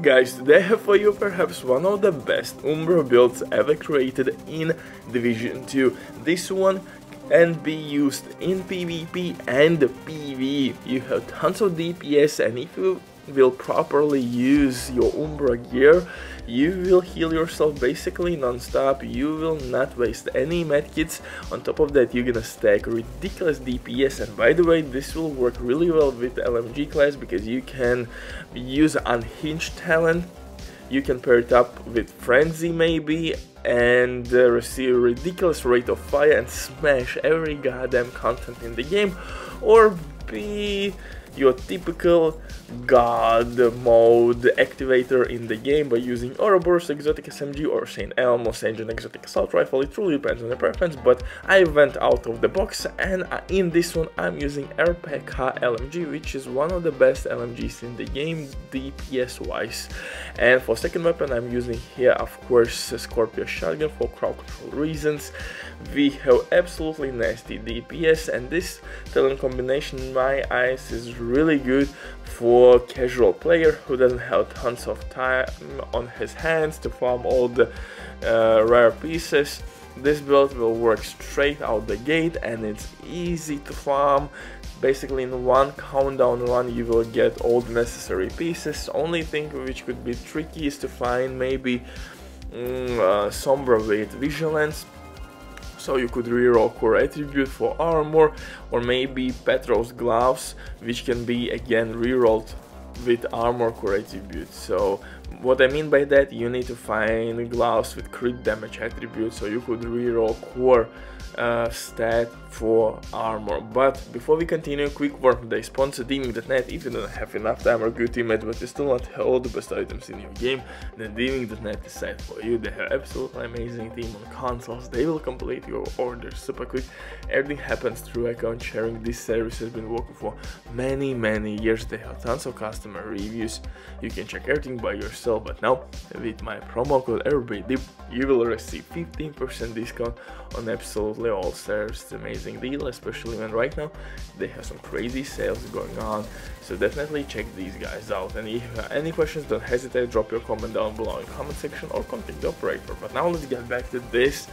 Guys, today I have for you perhaps one of the best UMBRA builds ever created in Division 2. This one can be used in PvP and PvE. You have tons of DPS, and if you will properly use your UMBRA gear, you will heal yourself basically non-stop. You will not waste any medkits. On top of that, you're gonna stack ridiculous DPS, and by the way, this will work really well with the LMG class because you can use unhinged talent. You can pair it up with frenzy maybe and receive a ridiculous rate of fire and smash every goddamn content in the game, or be your typical god mode activator in the game by using Ouroboros Exotic SMG or St. Elmo's Engine Exotic Assault Rifle. It truly depends on the preference, but I went out of the box, and in this one I'm using RPK LMG, which is one of the best LMGs in the game DPS wise. And for second weapon I'm using here, of course, Scorpio Shotgun for crowd control reasons. We have absolutely nasty DPS, and this talent combination in my eyes is really good for casual player who doesn't have tons of time on his hands to farm all the rare pieces. This build will work straight out the gate, and it's easy to farm. Basically in one countdown run you will get all the necessary pieces. Only thing which could be tricky is to find maybe Sombra with Vigilance, so you could reroll core attribute for armor, or maybe Petros gloves, which can be again rerolled with armor core attribute. So what I mean by that, you need to find gloves with crit damage attribute, so you could reroll core stat for armor. But before we continue, quick word from the sponsor Diving.net. If you don't have enough time or good teammates but you still want all the best items in your game, then Diving.net is set for you. They have absolutely amazing team on consoles. They will complete your orders super quick. Everything happens through account sharing. This service has been working for many years. They have tons of customer reviews. You can check everything by yourself, but now with my promo code EverybodyDip you will receive 15% discount on absolutely all servers. It's an amazing deal, especially when right now they have some crazy sales going on. So definitely check these guys out, and if you have any questions, don't hesitate, drop your comment down below in the comment section or contact the operator. But now let's get back to this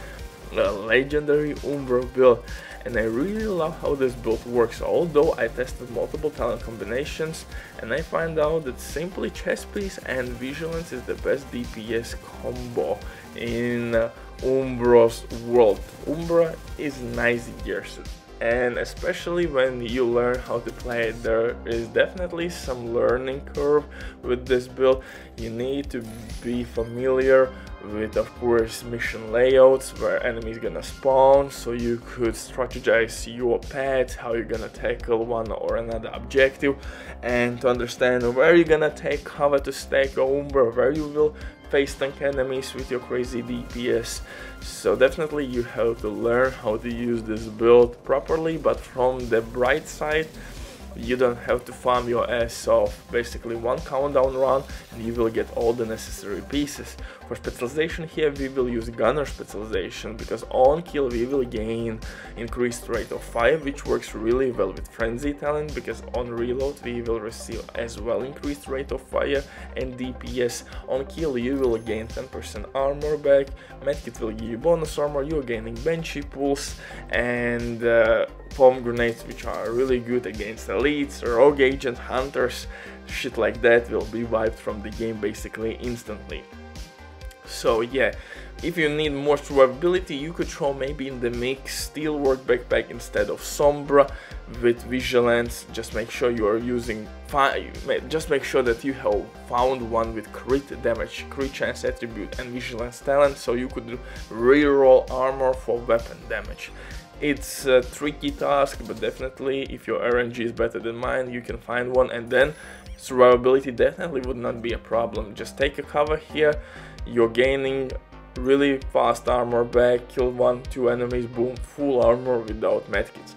legendary UMBRA build, and I really love how this build works. Although I tested multiple talent combinations, and I find out that simply chest piece and vigilance is the best DPS combo in UMBRA's world. UMBRA is nice gear suit, and especially when you learn how to play it, there is definitely some learning curve with this build. You need to be familiar with, of course, mission layouts where enemies gonna spawn, so you could strategize your path, how you're gonna tackle one or another objective, and to understand where you're gonna take cover to stack your UMBRA, where you will face tank enemies with your crazy DPS. So definitely you have to learn how to use this build properly, but from the bright side, you don't have to farm your ass off. Basically one countdown run and you will get all the necessary pieces. For specialization here we will use gunner specialization, because on kill we will gain increased rate of fire, which works really well with frenzy talent, because on reload we will receive as well increased rate of fire and DPS. On kill you will gain 10% armor back, medkit will give you bonus armor, you're gaining banshee pulse, and bomb grenades, which are really good against elites, rogue agent, hunters, shit like that, will be wiped from the game basically instantly. So yeah, if you need more survivability, you could throw maybe in the mix Steelwork backpack instead of Sombra with vigilance. Just make sure you are using just make sure that you have found one with crit damage, crit chance attribute and vigilance talent, so you could reroll armor for weapon damage. It's a tricky task, but definitely if your RNG is better than mine, you can find one, and then survivability definitely would not be a problem. Just take a cover here, you're gaining really fast armor back, kill 1-2 enemies, boom, full armor without medkits.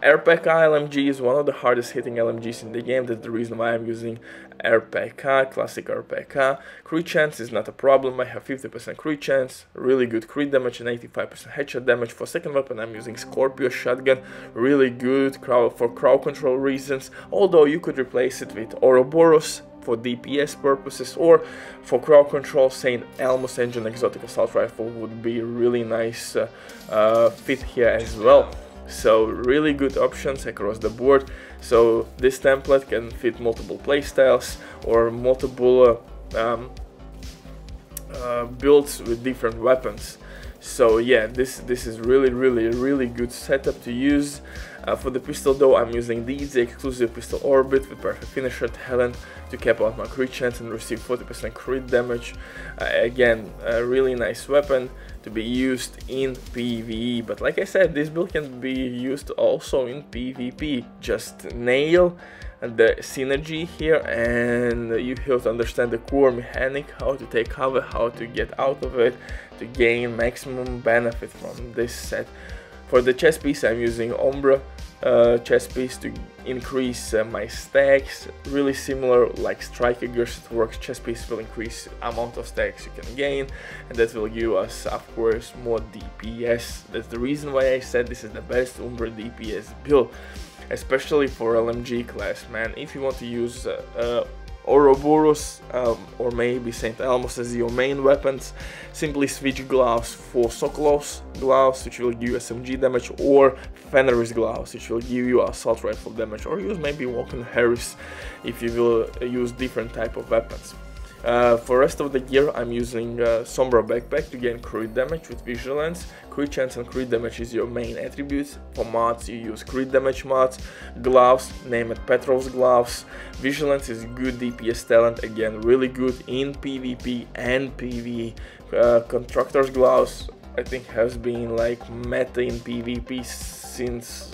RPK LMG is one of the hardest hitting LMGs in the game. That's the reason why I'm using RPK, classic RPK. Crit chance is not a problem. I have 50% crit chance, really good crit damage and 85% headshot damage. For second weapon I'm using Scorpio Shotgun, really good for crowd control reasons, although you could replace it with Ouroboros for DPS purposes, or for crowd control, St. Elmo's Engine Exotic Assault Rifle would be a really nice fit here as well. So really good options across the board. So this template can fit multiple playstyles or multiple builds with different weapons. So yeah, this is really good setup to use. For the pistol though, I'm using the exclusive pistol Orbit with perfect finisher talent to cap out my crit chance and receive 40% crit damage. Again, a really nice weapon to be used in PvE, but like I said, this build can be used also in PvP. Just nail the synergy here, and you have to understand the core mechanic, how to take cover, how to get out of it to gain maximum benefit from this set. For the chest piece, I'm using UMBRA chest piece to increase my stacks, really similar like Striker Gears it works. Chest piece will increase amount of stacks you can gain, and that will give us, of course, more DPS. That's the reason why I said this is the best UMBRA DPS build, especially for LMG class, man. If you want to use Ouroboros or maybe St. Elmo's as your main weapons, simply switch gloves for Sokolov's gloves, which will give you SMG damage, or Fenris gloves, which will give you assault rifle damage, or use maybe Walken Harris if you will use different type of weapons. For rest of the gear, I'm using Sombra backpack to gain crit damage with vigilance. Crit chance and crit damage is your main attributes. For mods, you use crit damage mods. Gloves, name it Petrov's gloves. Vigilance is good DPS talent, again really good in PvP and PvE. Constructor's gloves, I think, has been like meta in PvP since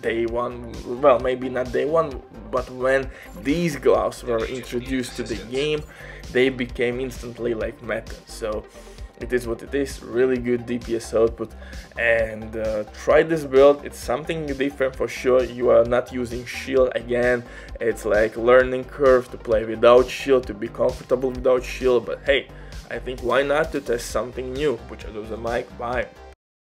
day one. Well, maybe not day one, but when these gloves were introduced to the game, they became instantly like meta. So it is what it is. Really good DPS output, and try this build. It's something different for sure. You are not using shield again. It's like learning curve to play without shield, to be comfortable without shield, but hey, I think why not to test something new. Which I do the mic. Bye.